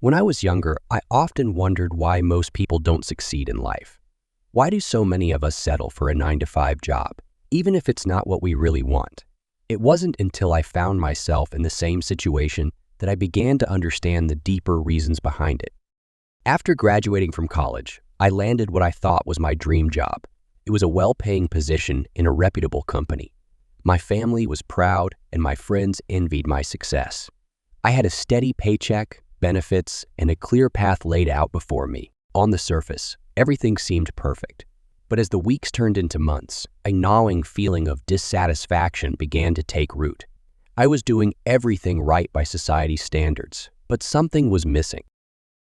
When I was younger, I often wondered why most people don't succeed in life. Why do so many of us settle for a 9-to-5 job, even if it's not what we really want? It wasn't until I found myself in the same situation that I began to understand the deeper reasons behind it. After graduating from college, I landed what I thought was my dream job. It was a well-paying position in a reputable company. My family was proud, and my friends envied my success. I had a steady paycheck, benefits, and a clear path laid out before me. On the surface, everything seemed perfect. But as the weeks turned into months, a gnawing feeling of dissatisfaction began to take root. I was doing everything right by society's standards, but something was missing.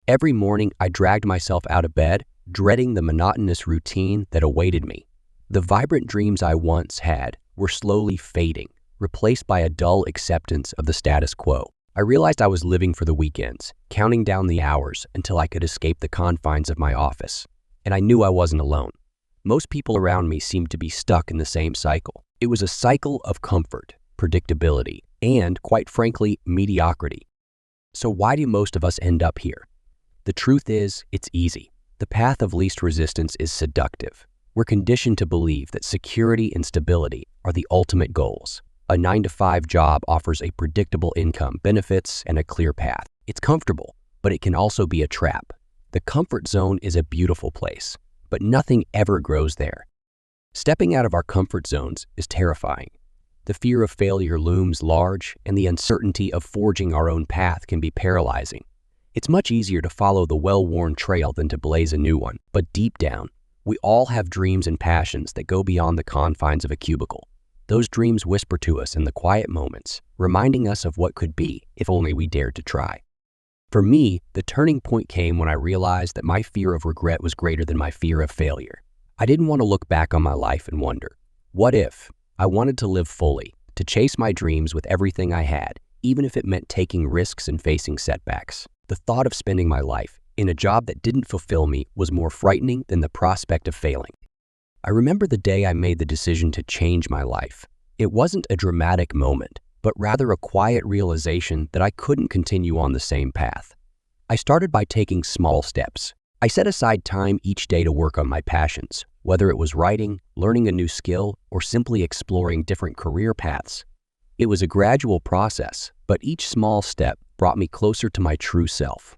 Every morning, I dragged myself out of bed, dreading the monotonous routine that awaited me. The vibrant dreams I once had were slowly fading, replaced by a dull acceptance of the status quo. I realized I was living for the weekends, counting down the hours until I could escape the confines of my office. And I knew I wasn't alone. Most people around me seemed to be stuck in the same cycle. It was a cycle of comfort, predictability, and, quite frankly, mediocrity. So why do most of us end up here? The truth is, it's easy. The path of least resistance is seductive. We're conditioned to believe that security and stability are the ultimate goals. A 9-to-5 job offers a predictable income, benefits, and a clear path. It's comfortable, but it can also be a trap. The comfort zone is a beautiful place, but nothing ever grows there. Stepping out of our comfort zones is terrifying. The fear of failure looms large, and the uncertainty of forging our own path can be paralyzing. It's much easier to follow the well-worn trail than to blaze a new one, but deep down, we all have dreams and passions that go beyond the confines of a cubicle. Those dreams whisper to us in the quiet moments, reminding us of what could be if only we dared to try. For me, the turning point came when I realized that my fear of regret was greater than my fear of failure. I didn't want to look back on my life and wonder, what if? I wanted to live fully, to chase my dreams with everything I had, even if it meant taking risks and facing setbacks. The thought of spending my life in a job that didn't fulfill me was more frightening than the prospect of failing. I remember the day I made the decision to change my life. It wasn't a dramatic moment, but rather a quiet realization that I couldn't continue on the same path. I started by taking small steps. I set aside time each day to work on my passions, whether it was writing, learning a new skill, or simply exploring different career paths. It was a gradual process, but each small step brought me closer to my true self.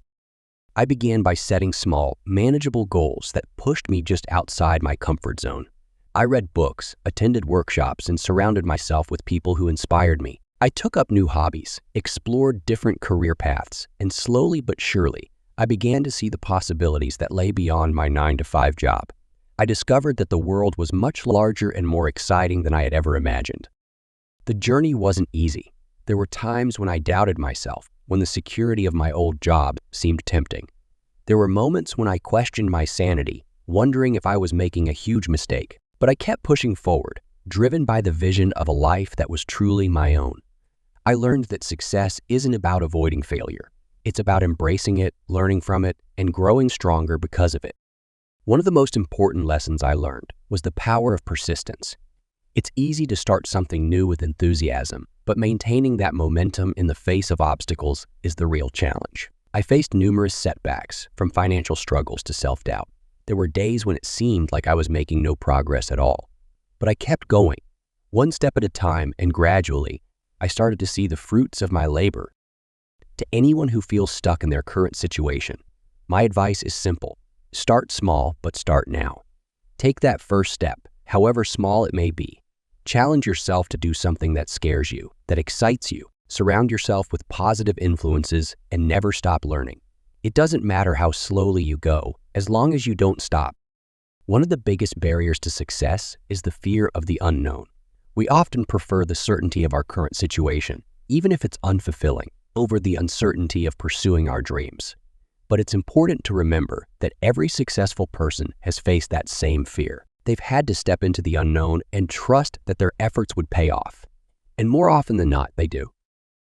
I began by setting small, manageable goals that pushed me just outside my comfort zone. I read books, attended workshops, and surrounded myself with people who inspired me. I took up new hobbies, explored different career paths, and slowly but surely, I began to see the possibilities that lay beyond my 9-to-5 job. I discovered that the world was much larger and more exciting than I had ever imagined. The journey wasn't easy. There were times when I doubted myself, when the security of my old job seemed tempting. There were moments when I questioned my sanity, wondering if I was making a huge mistake. But I kept pushing forward, driven by the vision of a life that was truly my own. I learned that success isn't about avoiding failure. It's about embracing it, learning from it, and growing stronger because of it. One of the most important lessons I learned was the power of persistence. It's easy to start something new with enthusiasm, but maintaining that momentum in the face of obstacles is the real challenge. I faced numerous setbacks, from financial struggles to self-doubt. There were days when it seemed like I was making no progress at all. But I kept going, one step at a time, and gradually, I started to see the fruits of my labor. To anyone who feels stuck in their current situation, my advice is simple. Start small, but start now. Take that first step, however small it may be. Challenge yourself to do something that scares you, that excites you. Surround yourself with positive influences and never stop learning. It doesn't matter how slowly you go, as long as you don't stop. One of the biggest barriers to success is the fear of the unknown. We often prefer the certainty of our current situation, even if it's unfulfilling, over the uncertainty of pursuing our dreams. But it's important to remember that every successful person has faced that same fear. They've had to step into the unknown and trust that their efforts would pay off. And more often than not, they do.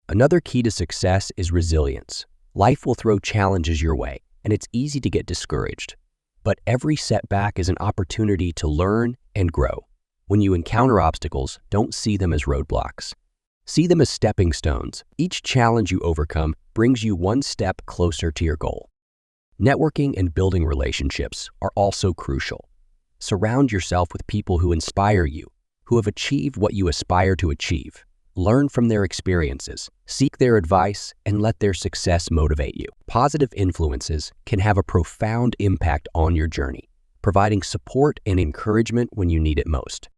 Another key to success is resilience. Life will throw challenges your way, and it's easy to get discouraged. But every setback is an opportunity to learn and grow. When you encounter obstacles, don't see them as roadblocks. See them as stepping stones. Each challenge you overcome brings you one step closer to your goal. Networking and building relationships are also crucial. Surround yourself with people who inspire you, who have achieved what you aspire to achieve. Learn from their experiences, seek their advice, and let their success motivate you. Positive influences can have a profound impact on your journey, providing support and encouragement when you need it most.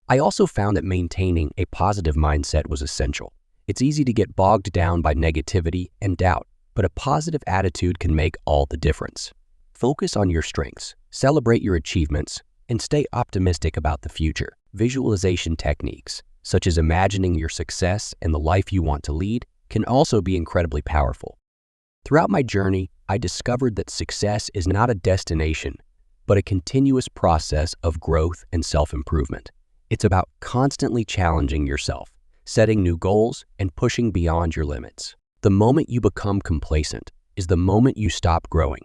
I also found that maintaining a positive mindset was essential. It's easy to get bogged down by negativity and doubt, but a positive attitude can make all the difference. Focus on your strengths, celebrate your achievements, and stay optimistic about the future. Visualization techniques, such as imagining your success and the life you want to lead, can also be incredibly powerful. Throughout my journey, I discovered that success is not a destination, but a continuous process of growth and self-improvement. It's about constantly challenging yourself, setting new goals, and pushing beyond your limits. The moment you become complacent is the moment you stop growing.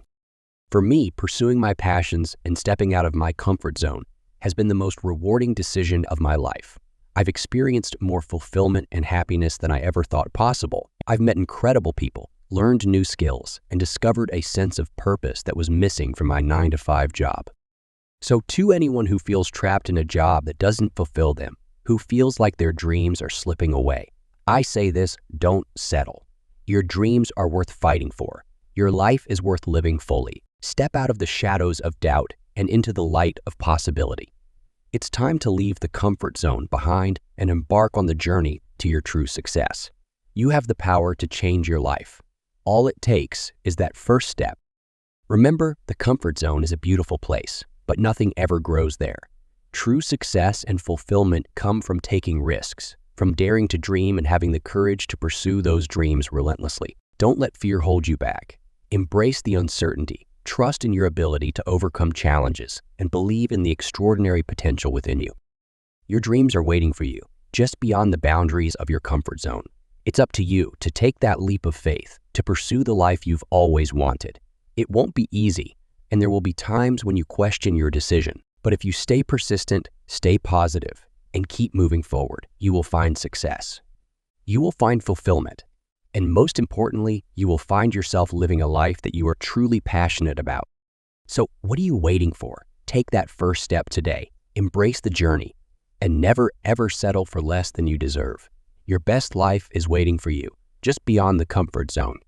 For me, pursuing my passions and stepping out of my comfort zone has been the most rewarding decision of my life. I've experienced more fulfillment and happiness than I ever thought possible. I've met incredible people, learned new skills, and discovered a sense of purpose that was missing from my 9-to-5 job. So to anyone who feels trapped in a job that doesn't fulfill them, who feels like their dreams are slipping away, I say this: don't settle. Your dreams are worth fighting for. Your life is worth living fully. Step out of the shadows of doubt and into the light of possibility. It's time to leave the comfort zone behind and embark on the journey to your true success. You have the power to change your life. All it takes is that first step. Remember, the comfort zone is a beautiful place, but nothing ever grows there. True success and fulfillment come from taking risks, from daring to dream and having the courage to pursue those dreams relentlessly. Don't let fear hold you back. Embrace the uncertainty. Trust in your ability to overcome challenges and believe in the extraordinary potential within you. Your dreams are waiting for you, just beyond the boundaries of your comfort zone. It's up to you to take that leap of faith, to pursue the life you've always wanted. It won't be easy, and there will be times when you question your decision. But if you stay persistent, stay positive, and keep moving forward, you will find success. You will find fulfillment. And most importantly, you will find yourself living a life that you are truly passionate about. So what are you waiting for? Take that first step today. Embrace the journey, and never ever settle for less than you deserve. Your best life is waiting for you, just beyond the comfort zone.